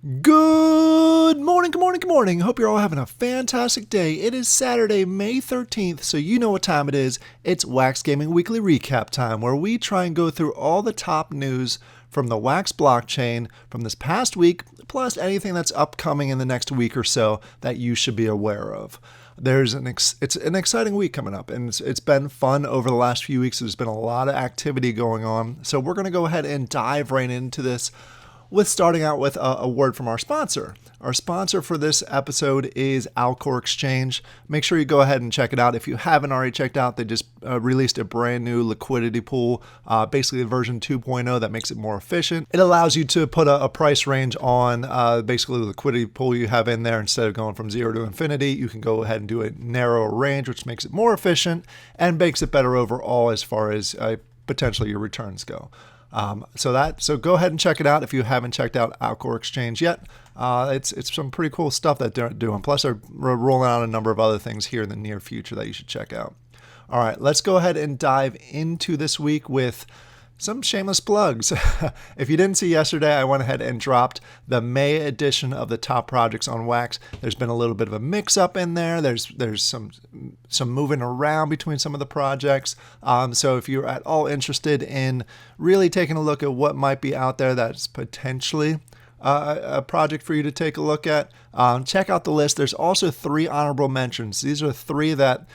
Good morning, good morning, good morning. Hope you're all having a fantastic day. It is Saturday, May 13th, so you know what time it is. It's Wax Gaming Weekly Recap time, where we try and go through all the top news from the Wax blockchain from this past week, plus anything that's upcoming in the next week or so that you should be aware of. It's an exciting week coming up, and it's been fun over the last few weeks. There's been a lot of activity going on, so we're going to go ahead and dive right into this with starting out with a word from our sponsor. Our sponsor for this episode is Alcor Exchange. Make sure you go ahead and check it out. If you haven't already checked out, they just released a brand new liquidity pool, basically version 2.0 that makes it more efficient. It allows you to put a price range on basically the liquidity pool you have in there. Instead of going from 0 to infinity, you can go ahead and do a narrower range, which makes it more efficient and makes it better overall as far as potentially your returns go. So go ahead and check it out if you haven't checked out Alcor Exchange yet. It's some pretty cool stuff that they're doing. Plus, they're rolling out a number of other things here in the near future that you should check out. All right, let's go ahead and dive into this week with some shameless plugs. If you didn't see yesterday, I went ahead and dropped the May edition of the top projects on Wax. There's been a little bit of a mix-up in there. There's some moving around between some of the projects. So if you're at all interested in really taking a look at what might be out there that's potentially a project for you to take a look at, check out the list. There's also 3 honorable mentions. These are 3 that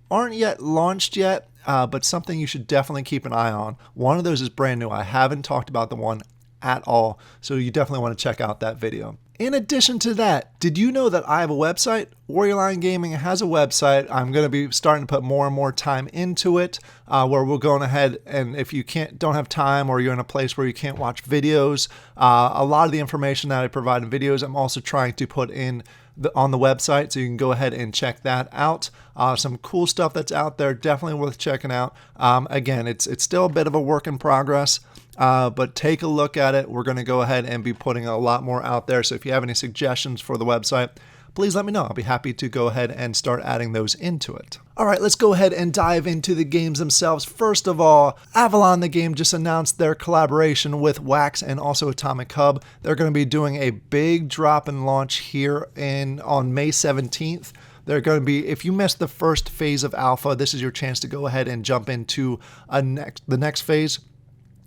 aren't yet launched yet, but something you should definitely keep an eye on. One of those is brand new. I haven't talked about the one at all, so you definitely want to check out that video. In addition to that, did you know that I have a website? Warrior Lion Gaming has a website. I'm going to be starting to put more and more time into it, where we're going ahead, and if you don't have time, or you're in a place where you can't watch videos, a lot of the information that I provide in videos, I'm also trying to put in on the website, so you can go ahead and check that out. Some cool stuff that's out there, definitely worth checking out. Again, it's still a bit of a work in progress, but take a look at it. We're going to go ahead and be putting a lot more out there. So if you have any suggestions for the website, please let me know. I'll be happy to go ahead and start adding those into it. All right, let's go ahead and dive into the games themselves. First of all, Avalon, the game, just announced their collaboration with Wax and also Atomic Hub. They're going to be doing a big drop and launch here on May 17th. They're going to be, if you missed the first phase of alpha, this is your chance to go ahead and jump into the next phase.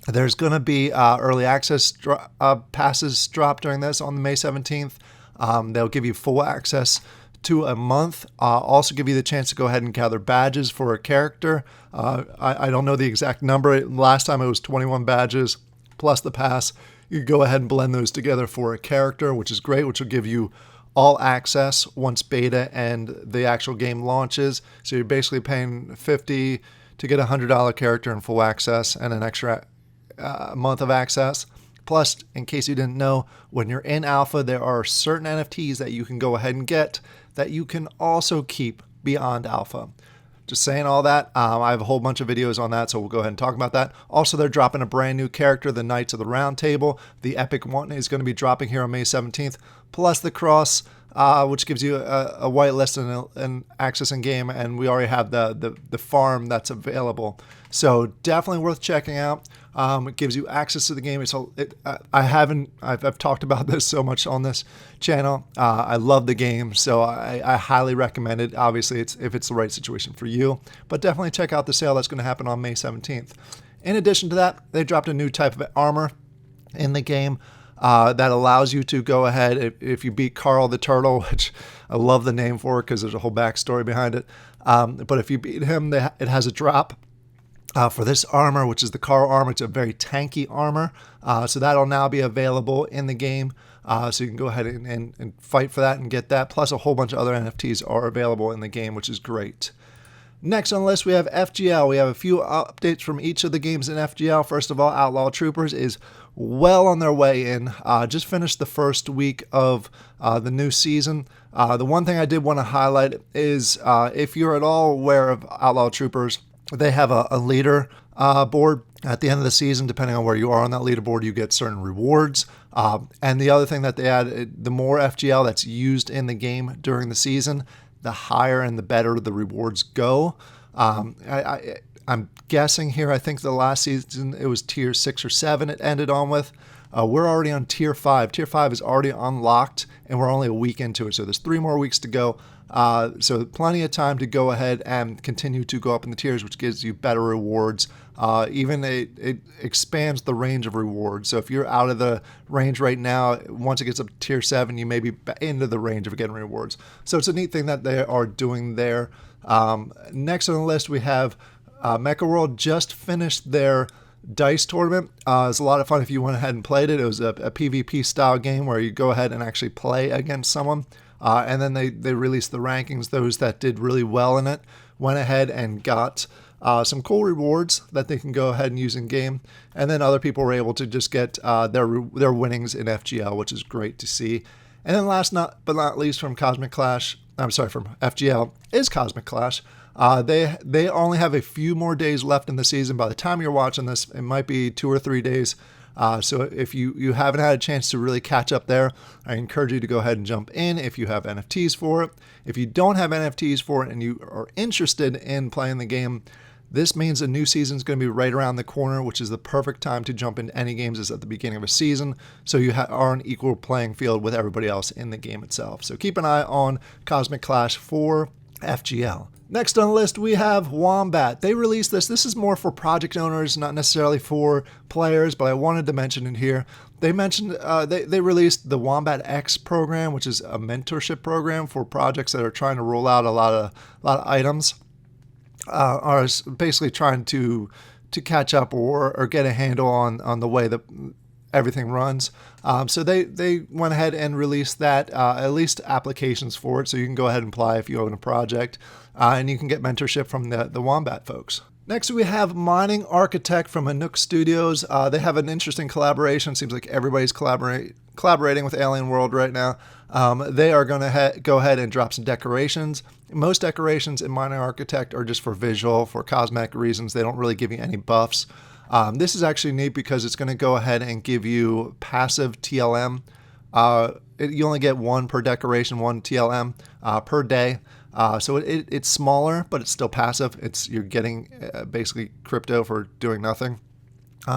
There's going to be early access passes drop during this on May 17th. They'll give you full access to a month. Also give you the chance to go ahead and gather badges for a character. I don't know the exact number. Last time it was 21 badges plus the pass. You go ahead and blend those together for a character, which is great, which will give you all access once beta and the actual game launches. So you're basically paying $50 to get a $100 character in full access and an extra month of access. Plus, in case you didn't know, when you're in alpha, there are certain NFTs that you can go ahead and get that you can also keep beyond alpha. Just saying all that. I have a whole bunch of videos on that, so we'll go ahead and talk about that. Also, they're dropping a brand new character, the Knights of the Round Table. The Epic one is going to be dropping here on May 17th, plus the Cross, which gives you a whitelist and access in game, and we already have the farm that's available. So definitely worth checking out. It gives you access to the game. I've talked about this so much on this channel. I love the game, so I highly recommend it. Obviously, if it's the right situation for you, but definitely check out the sale that's going to happen on May 17th. In addition to that, they dropped a new type of armor in the game that allows you to go ahead, if you beat Carl the Turtle, which I love the name for it because there's a whole backstory behind it. But if you beat him, it has a drop for this armor, which is the Carl armor. It's a very tanky armor. So that'll now be available in the game. So you can go ahead and fight for that and get that. Plus a whole bunch of other NFTs are available in the game, which is great. Next on the list, we have FGL. We have a few updates from each of the games in FGL. First of all, Outlaw Troopers is well on their way in. Just finished the first week of the new season. The one thing I did want to highlight is if you're at all aware of Outlaw Troopers, they have a leader board at the end of the season. Depending on where you are on that leaderboard, you get certain rewards. And the other thing that they add, the more FGL that's used in the game during the season, the higher and the better the rewards go. I'm guessing here, I think the last season it was tier 6 or 7 it ended on with. We're already on Tier 5. Tier 5 is already unlocked, and we're only a week into it. So there's 3 more weeks to go. So plenty of time to go ahead and continue to go up in the tiers, which gives you better rewards. Even it expands the range of rewards. So if you're out of the range right now, once it gets up to Tier 7, you may be into the range of getting rewards. So it's a neat thing that they are doing there. Next on the list, we have Mecha World just finished their dice tournament. It was a lot of fun if you went ahead and played it. It was a PvP style game where you go ahead and actually play against someone. And then they released the rankings. Those that did really well in it went ahead and got some cool rewards that they can go ahead and use in game. And then other people were able to just get their winnings in FGL, which is great to see. And then last but not least from FGL is Cosmic Clash. They only have a few more days left in the season. By the time you're watching this, it might be 2 or 3 days. So if you haven't had a chance to really catch up there, I encourage you to go ahead and jump in if you have NFTs for it. If you don't have NFTs for it and you are interested in playing the game, this means a new season is going to be right around the corner, which is the perfect time to jump into any games is at the beginning of a season. So you are on equal playing field with everybody else in the game itself. So keep an eye on Cosmic Clash for FGL. Next on the list, we have Wombat. They released this. This is more for project owners, not necessarily for players, but I wanted to mention it here. They mentioned they released the Wombat X program, which is a mentorship program for projects that are trying to roll out a lot of items, are basically trying to catch up or get a handle on the way that everything runs. So they went ahead and released that, at least applications for it, so you can go ahead and apply if you own a project, and you can get mentorship from the Wombat folks. Next, we have Mining Architect from Anook Studios. They have an interesting collaboration. Seems like everybody's collaborating with Alien World right now. They are going to go ahead and drop some decorations. Most decorations in Mining Architect are just for visual, for cosmetic reasons. They don't really give you any buffs. This is actually neat because it's going to go ahead and give you passive TLM. You only get 1 per decoration, 1 TLM per day. So it's smaller, but it's still passive. You're getting basically crypto for doing nothing.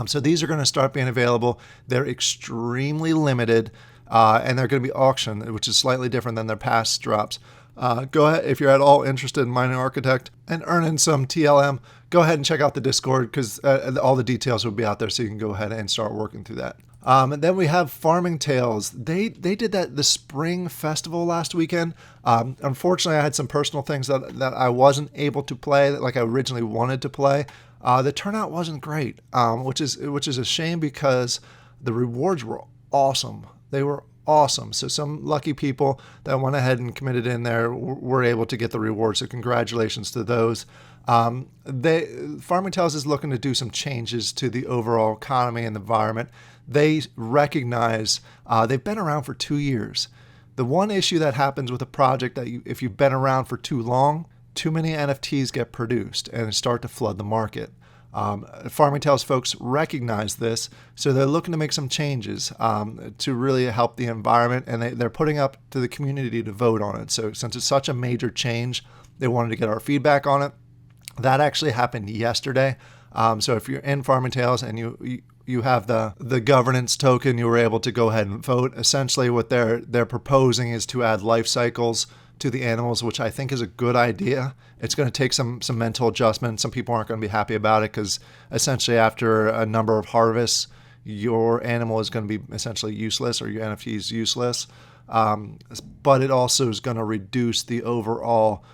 So these are going to start being available. They're extremely limited, and they're going to be auctioned, which is slightly different than their past drops. Go ahead, if you're at all interested in Mining Architect and earning some TLM, go ahead and check out the Discord because all the details will be out there, so you can go ahead and start working through that. And then we have Farming Tales. They did the Spring Festival last weekend. Unfortunately, I had some personal things that I wasn't able to play like I originally wanted to play. The turnout wasn't great, which is a shame because the rewards were awesome. They were awesome. So some lucky people that went ahead and committed in there were able to get the rewards. So congratulations to those. Farming Tales is looking to do some changes to the overall economy and environment. They recognize they've been around for 2 years. The one issue that happens with a project that if you've been around for too long, too many NFTs get produced and start to flood the market. Farming Tales folks recognize this, so they're looking to make some changes to really help the environment, and they're putting up to the community to vote on it. So since it's such a major change, they wanted to get our feedback on it. That actually happened yesterday. So if you're in Farming Tales and you have the governance token, you were able to go ahead and vote. Essentially what they're proposing is to add life cycles to the animals, which I think is a good idea. It's going to take some mental adjustment. Some people aren't going to be happy about it because essentially after a number of harvests, your animal is going to be essentially useless, or your NFT is useless. But it also is going to reduce the overall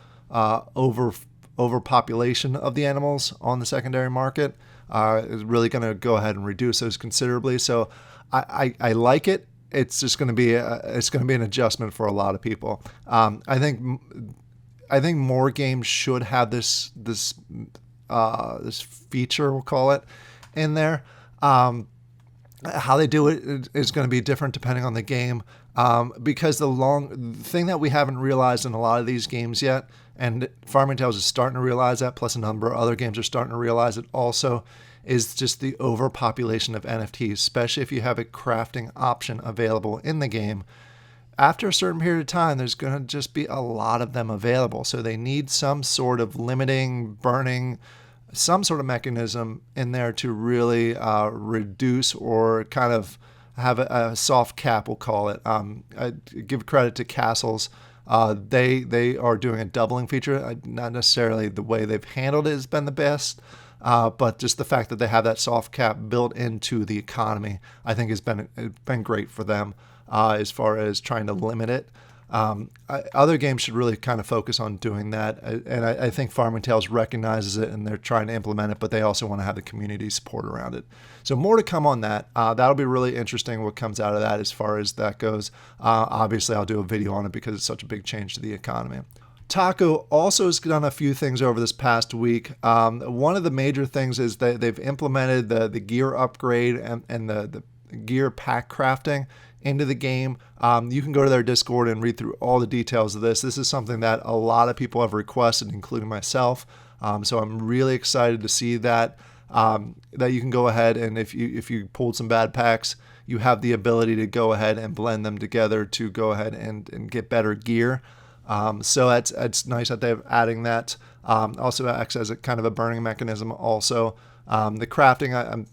overpopulation of the animals on the secondary market. Is really going to go ahead and reduce those considerably. So I like it. It's just going to be an adjustment for a lot of people. I think more games should have this feature, we'll call it, in there. How they do it is going to be different depending on the game, because the thing that we haven't realized in a lot of these games yet, and Farming Tales is starting to realize that, plus a number of other games are starting to realize it also, is just the overpopulation of NFTs, especially if you have a crafting option available in the game. After a certain period of time, there's going to just be a lot of them available. So they need some sort of limiting, burning, some sort of mechanism in there to really reduce or kind of have a soft cap, we'll call it. I give credit to Castles. They are doing a doubling feature. Not necessarily the way they've handled it has been the best, but just the fact that they have that soft cap built into the economy, I think has been great for them as far as trying to limit it. Other games should really kind of focus on doing that, and I think Farming Tales recognizes it and they're trying to implement it, but they also want to have the community support around it. So more to come on that. That'll be really interesting what comes out of that as far as that goes. Obviously, I'll do a video on it because it's such a big change to the economy. Taco also has done a few things over this past week. One of the major things is that they've implemented the gear upgrade and the gear pack crafting into the game. You can go to their Discord and read through all the details of this. This is something that a lot of people have requested, including myself. So I'm really excited to see that you can go ahead and if you pulled some bad packs, you have the ability to go ahead and blend them together to go ahead and get better gear. So that's nice that they're adding that. Also acts as a kind of a burning mechanism also. The crafting, I'm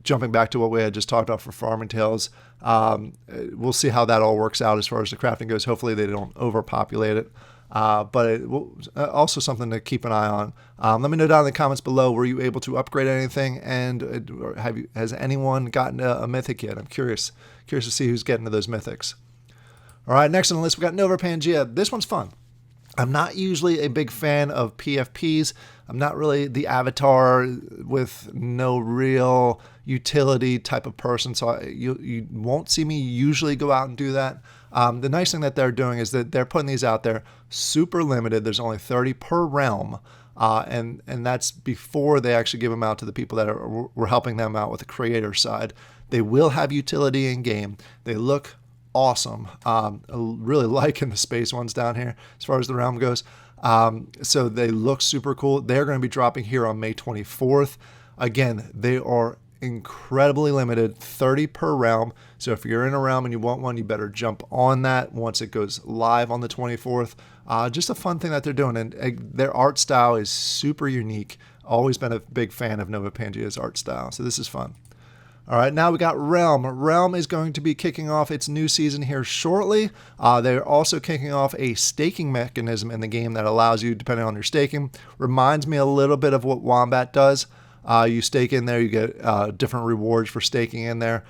jumping back to what we had just talked about for Farming Tales. We'll see how that all works out as far as the crafting goes. Hopefully they don't overpopulate it. But it will, also something to keep an eye on. Let me know down in the comments below, were you able to upgrade anything? And has anyone gotten a mythic yet? I'm curious to see who's getting to those mythics. All right, next on the list, we got Nova Pangea. This one's fun. I'm not usually a big fan of PFPs. I'm not really the avatar with no real utility type of person, so you won't see me usually go out and do that. The nice thing that they're doing is that they're putting these out there super limited. There's only 30 per realm, and that's before they actually give them out to the people that we're helping them out with the creator side. They will have utility in game. They look awesome. I really liking the space ones down here as far as the realm goes. So they look super cool. They're going to be dropping here on May 24th. Again, they are incredibly limited, 30 per realm. So if you're in a realm and you want one, you better jump on that once it goes live on the 24th. Just a fun thing that they're doing. And their art style is super unique. Always been a big fan of Nova Pangea's art style. So this is fun. All right, now we got Realm. Realm is going to be kicking off its new season here shortly. They're also kicking off a staking mechanism in the game that allows you, depending on your staking, reminds me a little bit of what Wombat does. You stake in there, you get different rewards for staking in there.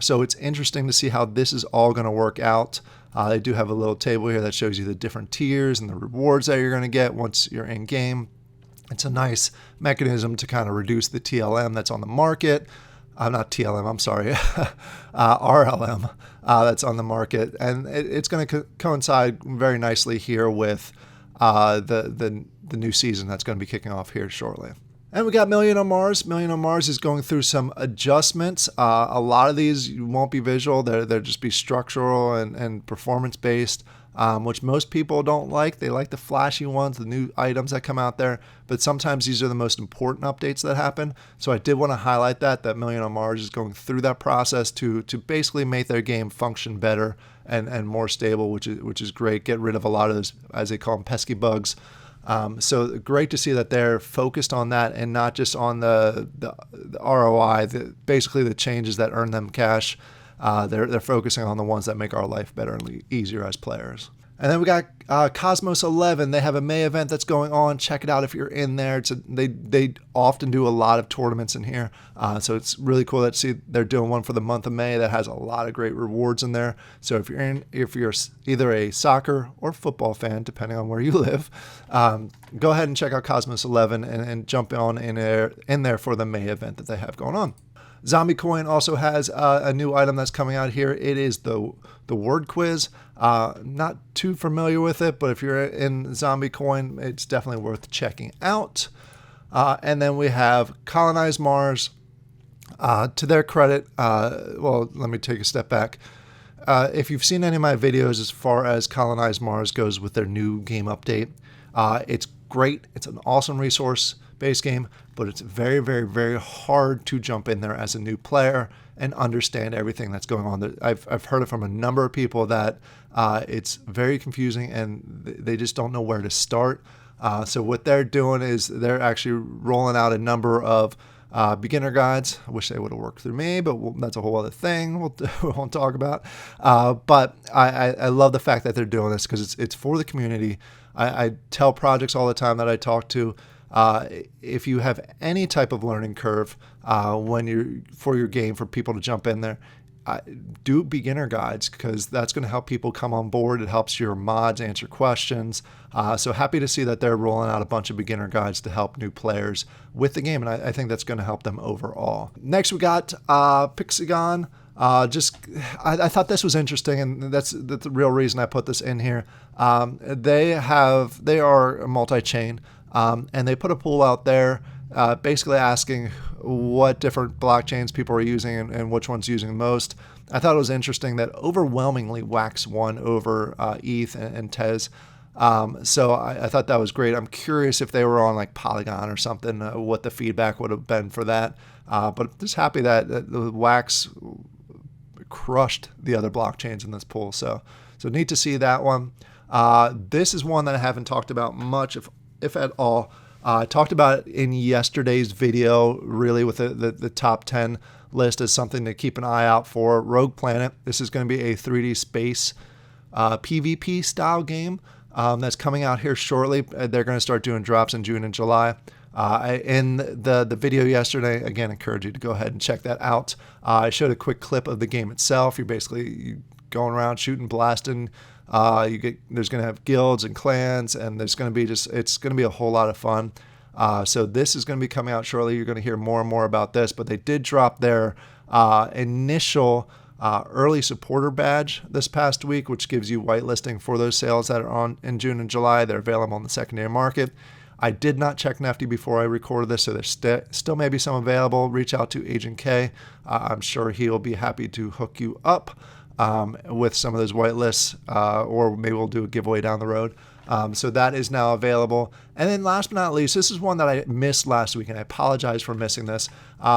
So it's interesting to see how this is all going to work out. They do have a little table here that shows you the different tiers and the rewards that you're going to get once you're in game. It's a nice mechanism to kind of reduce the TLM that's on the market. Not TLM, I'm sorry, RLM that's on the market. And it's going to coincide very nicely here with the new season that's going to be kicking off here shortly. And we got Million on Mars. Million on Mars is going through some adjustments. A lot of these won't be visual. They'll just be structural and performance-based, which most people don't like. They like the flashy ones, the new items that come out there. But sometimes these are the most important updates that happen. So I did want to highlight that Million on Mars is going through that process to basically make their game function better and more stable, which is great. Get rid of a lot of those, as they call them, pesky bugs. So great to see that they're focused on that and not just on the ROI, basically the changes that earn them cash. They're focusing on the ones that make our life better and easier as players. And then we got Cosmos 11. They have a May event that's going on. Check it out if you're in there. They often do a lot of tournaments in here. So it's really cool that they're doing one for the month of May that has a lot of great rewards in there. So if you're either a soccer or football fan, depending on where you live, go ahead and check out Cosmos 11 and jump on in there for the May event that they have going on. Zombie Coin also has a new item that's coming out here. It is the word quiz. Not too familiar with it, but if you're in Zombie Coin, it's definitely worth checking out. And then we have Colonize Mars. To their credit, well, let me take a step back. If you've seen any of my videos as far as Colonize Mars goes with their new game update, it's great. It's an awesome resource-based game, but it's very, very, very hard to jump in there as a new player and understand everything that's going on. I've heard it from a number of people that it's very confusing and they just don't know where to start. So what they're doing is they're actually rolling out a number of Beginner guides, I wish they would have worked through me, but that's a whole other thing we won't talk about. But I love the fact that they're doing this because it's for the community. I tell projects all the time that I talk to, if you have any type of learning curve when you're for your game, for people to jump in there, do beginner guides, because that's going to help people come on board. It helps your mods answer questions. So happy to see that they're rolling out a bunch of beginner guides to help new players with the game, and I think that's going to help them overall. Next, we got Pixagon. I thought this was interesting, and that's the real reason I put this in here. They are multi-chain, and they put a poll out there basically asking what different blockchains people are using and which one's using most. I thought it was interesting that overwhelmingly Wax won over ETH and Tez. So I thought that was great. I'm curious if they were on like Polygon or something, what the feedback would have been for that. But just happy that the Wax crushed the other blockchains in this pool. So neat to see that one. This is one that I haven't talked about much, if at all. I talked about it in yesterday's video, really, with the top 10 list as something to keep an eye out for. Rogue Planet. This is going to be a 3D space PvP style game that's coming out here shortly. They're going to start doing drops in June and July. In the video yesterday, again, encourage you to go ahead and check that out. I showed a quick clip of the game itself. You're basically going around shooting, blasting. There's going to have guilds and clans, and there's going to be it's going to be a whole lot of fun. So this is going to be coming out shortly. You're going to hear more and more about this, but they did drop their initial early supporter badge this past week, which gives you whitelisting for those sales that are on in June and July. They're available on the secondary market. I did not check Nifty before I recorded this, so there's still maybe some available. Reach out to Agent K. I'm sure he'll be happy to hook you up with some of those whitelists, or maybe we'll do a giveaway down the road. So that is now available. And then last but not least, this is one that I missed last week, and I apologize for missing this.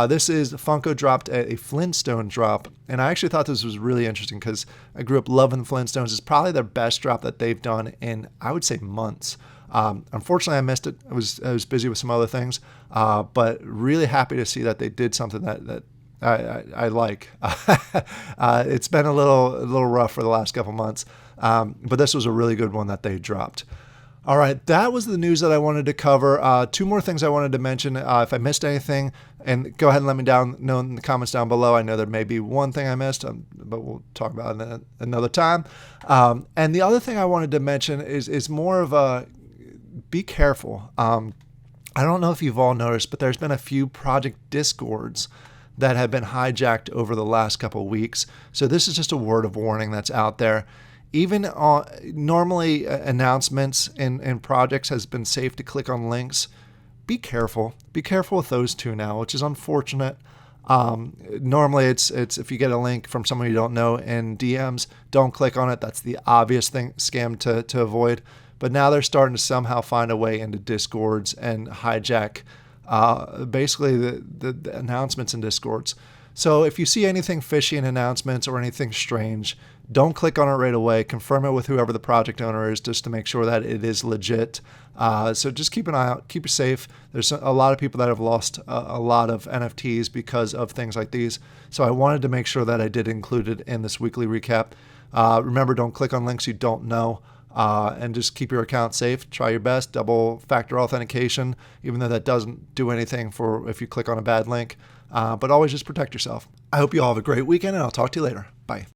This is Funko dropped a Flintstone drop, and I actually thought this was really interesting because I grew up loving Flintstones. It's probably their best drop that they've done in, I would say, months. Unfortunately, I missed it. I was busy with some other things, but really happy to see that they did something that I like. It's been a little rough for the last couple months, but this was a really good one that they dropped. All right, that was the news that I wanted to cover. Two more things I wanted to mention. If I missed anything, and go ahead and let me know in the comments down below. I know there may be one thing I missed, but we'll talk about it another time. And the other thing I wanted to mention is more of a be careful. I don't know if you've all noticed, but there's been a few project discords that have been hijacked over the last couple of weeks. So this is just a word of warning that's out there. Even normally announcements in projects has been safe to click on links. Be careful. Be careful with those two now, which is unfortunate. Normally it's if you get a link from someone you don't know in DMs, don't click on it. That's the obvious scam to avoid. But now they're starting to somehow find a way into Discords and hijack basically the announcements in Discords. So if you see anything fishy in announcements or anything strange, don't click on it right away. Confirm it with whoever the project owner is just to make sure that it is legit. So just keep an eye out. Keep it safe. There's a lot of people that have lost a lot of NFTs because of things like these. So I wanted to make sure that I did include it in this weekly recap. Remember, don't click on links you don't know. And just keep your account safe. Try your best. Double factor authentication, even though that doesn't do anything for if you click on a bad link. But always just protect yourself. I hope you all have a great weekend, and I'll talk to you later. Bye.